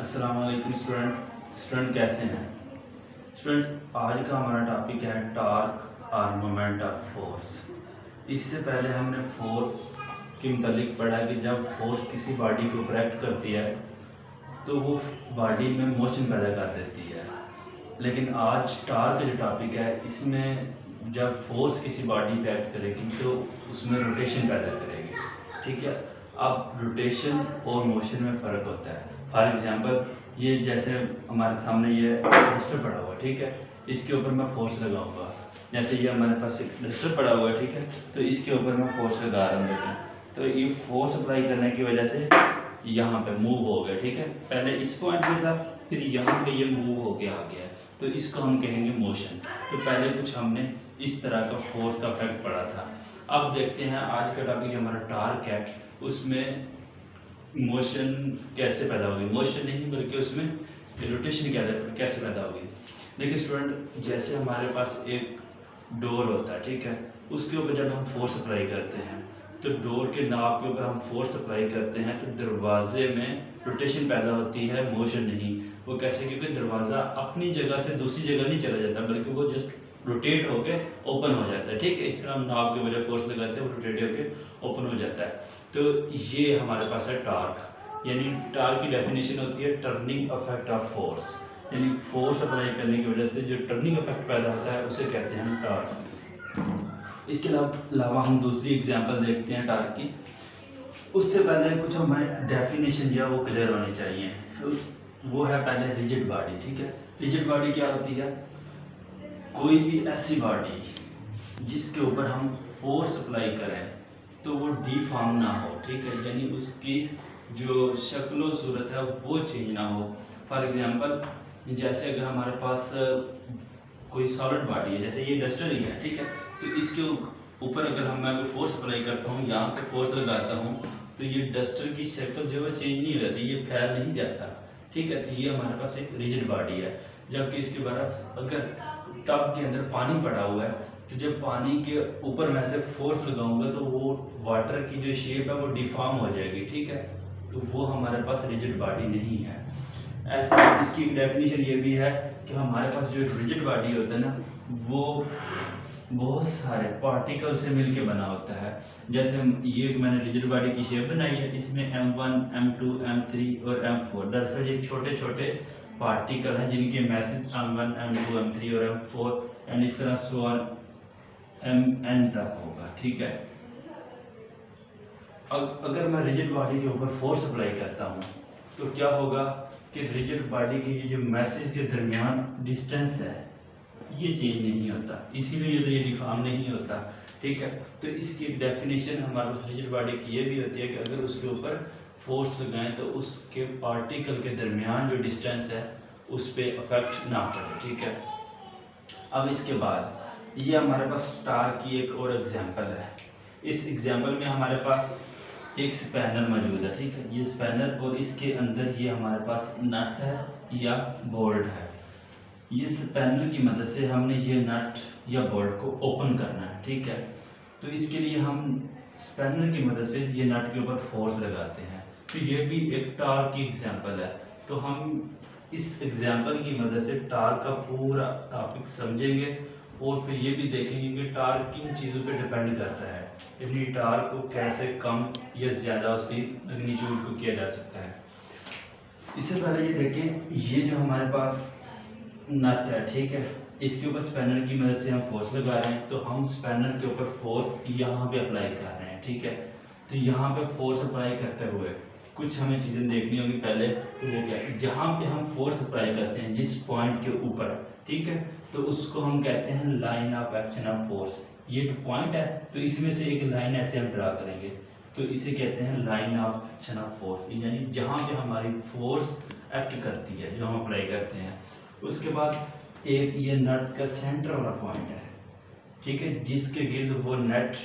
अस्सलाम वालेकुम स्टूडेंट कैसे हैं स्टूडेंट। आज का हमारा टॉपिक है टॉर्क और मोमेंट ऑफ फोर्स। इससे पहले हमने फोर्स के मुतालिक पढ़ा कि जब फोर्स किसी बॉडी को ऊपर एक्ट करती है तो वो बॉडी में मोशन पैदा कर देती है। लेकिन आज टॉर्क का जो टॉपिक है इसमें जब फोर्स किसी बॉडी पे एक्ट करेगी तो उसमें रोटेशन पैदा करेगी। ठीक है, अब रोटेशन और मोशन में फ़र्क होता है। फॉर एग्जांपल ये जैसे हमारे सामने ये डस्टर पड़ा हुआ है, ठीक है, इसके ऊपर मैं फोर्स लगाऊंगा। जैसे ये हमारे पास एक डस्टर पड़ा हुआ है, ठीक है, तो इसके ऊपर मैं फोर्स लगा रहा हूँ। देखिए, तो ये फोर्स अप्लाई करने की वजह से यहाँ पे मूव हो गया। ठीक है, पहले इस पॉइंट पे था, फिर यहाँ पे ये मूव हो के आ गया, तो इसको हम कहेंगे मोशन। तो पहले कुछ हमने इस तरह का फोर्स का इफेक्ट पड़ा था। अब देखते हैं आज का टॉपिक हमारा टॉर्क है, उसमें मोशन कैसे पैदा होगी। मोशन नहीं बल्कि उसमें रोटेशन कैसे पैदा होगी। देखिए स्टूडेंट, जैसे हमारे पास एक डोर होता है, ठीक है, उसके ऊपर जब हम फोर्स अप्लाई करते हैं तो डोर के नाब के ऊपर हम फोर्स अप्लाई करते हैं तो दरवाजे में रोटेशन पैदा होती है, मोशन नहीं। वो कैसे? क्योंकि दरवाज़ा अपनी जगह से दूसरी जगह नहीं चला जाता बल्कि वो जस्ट रोटेट होके ओपन हो जाता है। ठीक है, इस तरह हम नाब के वजह फोर्स लगाते हैं, वो रोटेट होके ओपन हो जाता है। तो ये हमारे पास है टॉर्क। यानी टॉर्क की डेफिनेशन होती है टर्निंग इफेक्ट ऑफ फोर्स, यानी फोर्स अप्लाई करने की वजह से जो टर्निंग इफेक्ट पैदा होता है उसे कहते हैं टॉर्क। इसके अलावा हम दूसरी एग्जांपल देखते हैं टॉर्क की। उससे पहले कुछ हमें डेफिनेशन जो है वो क्लियर होनी चाहिए। वो है पहले रिजिड बॉडी। ठीक है, रिजिड बॉडी क्या होती है? कोई भी ऐसी बॉडी जिसके ऊपर हम फोर्स अप्लाई करें तो वो डिफॉर्म ना हो। ठीक है, यानी उसकी जो शक्ल व सूरत है वो चेंज ना हो। फॉर एग्जांपल जैसे अगर हमारे पास कोई सॉलिड बॉडी है, जैसे ये डस्टर ही है, ठीक है, तो इसके ऊपर अगर मैं कोई फोर्स अप्लाई करता हूँ, यहाँ पे फोर्स लगाता हूँ, तो ये डस्टर की शक्ल जो है चेंज नहीं हो जाती, ये फैल नहीं जाता। ठीक है, तो ये हमारे पास एक रिजिड बॉडी है। जबकि इसके बरक्स अगर टब के अंदर पानी पड़ा हुआ है तो जब पानी के ऊपर मैं से फोर्स लगाऊंगा तो वो वाटर की जो शेप है वो डिफॉर्म हो जाएगी। ठीक है, तो वो हमारे पास रिजिड बॉडी नहीं है। ऐसे इसकी डेफिनेशन ये भी है कि हमारे पास जो रिजिड बॉडी होता है ना, वो बहुत सारे पार्टिकल से मिलके बना होता है। जैसे ये मैंने रिजिड बॉडी की शेप बनाई है, इसमें M1, M2, M3 और M4 दरअसल ये छोटे छोटे पार्टिकल हैं जिनके मैसेज M1, M2, M3 और M4 एंड इस तरह सो ऑन Mn तक होगा। ठीक है, अगर मैं रिजिड बॉडी के ऊपर फोर्स अप्लाई करता हूँ तो क्या होगा कि रिजिड बॉडी की जो मैसेज के दरमियान डिस्टेंस है ये चेंज नहीं होता, इसीलिए तो ये डिफॉर्म नहीं होता। ठीक है, तो इसकी डेफिनेशन हमारे रिजिड बॉडी की ये भी होती है कि अगर उसके ऊपर फोर्स लगाएं तो उसके पार्टिकल के दरमियान जो डिस्टेंस है उस पर अफेक्ट ना पड़े। ठीक है, अब इसके बाद ये हमारे पास टॉर्क की एक और एग्जांपल है। इस एग्जांपल में हमारे पास एक स्पैनर मौजूद है। ठीक है, ये स्पैनर और इसके अंदर ये हमारे पास नट है या बोल्ट है। ये स्पैनर की मदद से हमने ये नट या बोल्ट को ओपन करना है। ठीक है, तो इसके लिए हम स्पैनर की मदद से ये नट के ऊपर फोर्स लगाते हैं। तो ये भी एक टॉर्क की एग्जांपल है। तो हम इस एग्जांपल की मदद से टॉर्क का पूरा टॉपिक समझेंगे और फिर ये भी देखेंगे कि टॉर्क किन चीज़ों पे डिपेंड करता है, यानी टॉर्क को कैसे कम या ज़्यादा उसकी मैग्नीट्यूड को किया जा सकता है। इससे पहले ये देखें, ये जो हमारे पास नट है, ठीक है, इसके ऊपर स्पैनर की मदद से हम फोर्स लगा रहे हैं, तो हम स्पैनर के ऊपर फोर्स यहाँ पे अप्लाई कर रहे हैं। ठीक है, तो यहाँ पे फोर्स अप्लाई करते हुए कुछ हमें चीज़ें देखनी होगी पहले। तो वो क्या है, जहाँ पे हम फोर्स अप्लाई करते हैं जिस पॉइंट के ऊपर, ठीक है, तो उसको हम कहते हैं line of action of force. ये एक पॉइंट है तो इसमें से एक लाइन ऐसे हम ड्रा करेंगे तो इसे कहते हैं line of action of force, यानी जहाँ पे हमारी फोर्स एक्ट करती है जो हम अप्लाई करते हैं। उसके बाद एक ये नट का सेंटर वाला पॉइंट है, ठीक है, जिसके गिर्द वो नट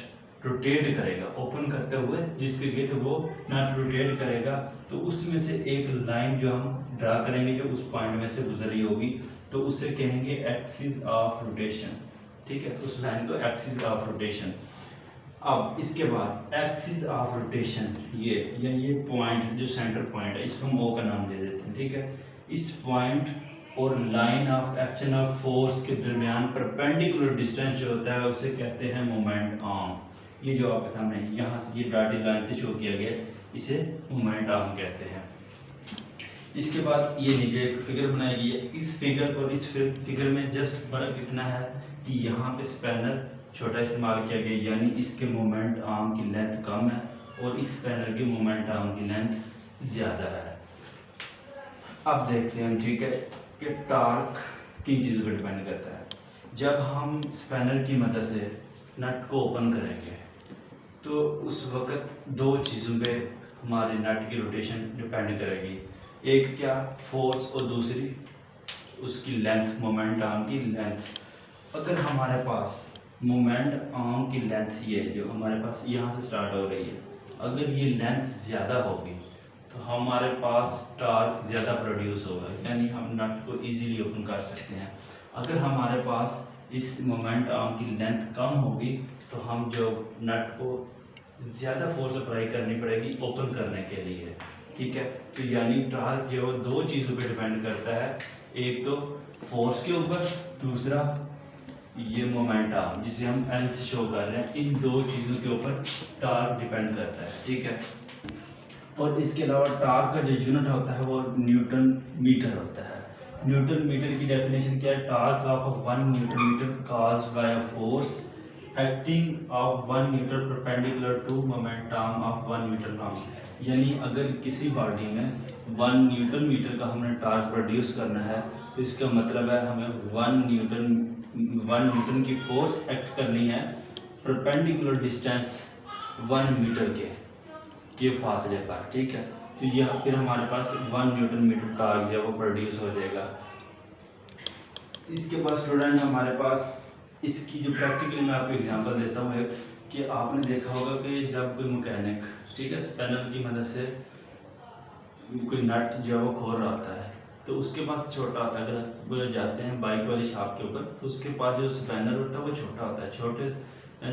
रोटेट करेगा, ओपन करते हुए जिसके गिर्द वो नट रोटेट करेगा, तो उसमें से एक लाइन जो हम ड्रा करेंगे जो उस पॉइंट में से गुजर रही होगी तो उसे कहेंगे एक्सिस ऑफ रोटेशन। ठीक है, उस लाइन को एक्सिस ऑफ रोटेशन। अब इसके बाद एक्सिस ऑफ रोटेशन, ये पॉइंट जो सेंटर पॉइंट है इसको हम ओ का नाम दे देते हैं, ठीक है। इस पॉइंट और line of action of force के दरमियान परपेंडिकुलर डिस्टेंस जो होता है उसे कहते हैं मोमेंट आर्म। ये जो आपके सामने यहाँ से ये डॉटेड लाइन से शो किया गया इसे मोमेंट आर्म कहते हैं। इसके बाद ये नीचे एक फिगर बनाई गई है। इस फिगर और इस फिगर में जस्ट फर्क इतना है कि यहाँ पे स्पैनर छोटा इस्तेमाल किया गया, यानी इसके मोमेंट आर्म की लेंथ कम है और इस स्पैनर की मोमेंट आर्म की लेंथ ज़्यादा है। अब देखते हैं हम, ठीक है, कि टॉर्क किन चीज़ों पर डिपेंड करता है। जब हम स्पैनर की मदद से नट को ओपन करेंगे तो उस वक्त दो चीज़ों पे हमारे नट की रोटेशन डिपेंड करेगी। एक क्या, फोर्स, और दूसरी उसकी लेंथ, मोमेंट आर्म की लेंथ। अगर हमारे पास मोमेंट आर्म की लेंथ ये जो हमारे पास यहाँ से स्टार्ट हो रही है, अगर ये लेंथ ज़्यादा होगी तो हमारे पास टॉर्क ज़्यादा प्रोड्यूस होगा, यानी हम नट को इजीली ओपन कर सकते हैं। अगर हमारे पास इस मोमेंट आर्म की लेंथ कम होगी तो हम जो नट को ज़्यादा फोर्स अप्लाई करनी पड़ेगी ओपन करने के लिए, ठीक है। तो यानी टॉर्क जो दो चीज़ों पे डिपेंड करता है, एक तो फोर्स के ऊपर, दूसरा ये मोमेंट आर्म जिसे हम एल से शो कर रहे हैं, इन दो चीज़ों के ऊपर टॉर्क डिपेंड करता है, ठीक है। और इसके अलावा टॉर्क का जो यूनिट होता है वो न्यूटन मीटर होता है। न्यूटन मीटर की डेफिनेशन क्या है, torque of 1 newton metre caused by a force acting of 1 newton perpendicular to moment arm of 1 newton arm. यानी अगर किसी बॉडी में 1 न्यूटन मीटर का हमने टॉर्क प्रोड्यूस करना है तो इसका मतलब है हमें 1 न्यूटन की फोर्स एक्ट करनी है परपेंडिकुलर डिस्टेंस 1 मीटर के ये फासले पर, ठीक है। तो यह फिर हमारे पास 1 न्यूटन मीटर टॉर्क जो वो प्रोड्यूस हो जाएगा। इसके बाद स्टूडेंट हमारे पास इसकी जो प्रैक्टिकली मैं आपको एग्जांपल देता हूँ कि आपने देखा होगा कि जब कोई मैकेनिक, ठीक है, स्पैनर की मदद से कोई नट जो है वो खोल रहा होता है तो उसके पास छोटा होता है। अगर वो जाते हैं बाइक वाली शॉप के ऊपर तो उसके पास जो स्पैनर होता है वो छोटा होता है, छोटे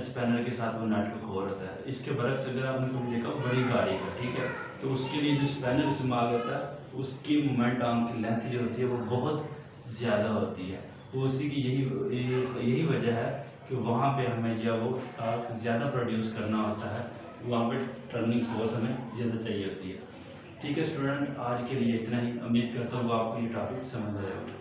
स्पैनर के साथ वो नट को खोल होता है। इसके बरक्स अगर आपने कभी देखा बड़ी गाड़ी का, ठीक है, तो उसके लिए जो स्पैनर इस्तेमाल होता है उसकी मोमेंट आर्म की लेंथ जो होती है वो बहुत ज़्यादा होती है। तो उसी की यही वजह है कि वहाँ पे हमें जो वो टॉर्क ज़्यादा प्रोड्यूस करना होता है, वहाँ पे टर्निंग फोर्स हमें ज़्यादा चाहिए होती है। ठीक है स्टूडेंट, आज के लिए इतना ही। उम्मीद करता हूँ आपको ये टॉपिक समझ आएगा।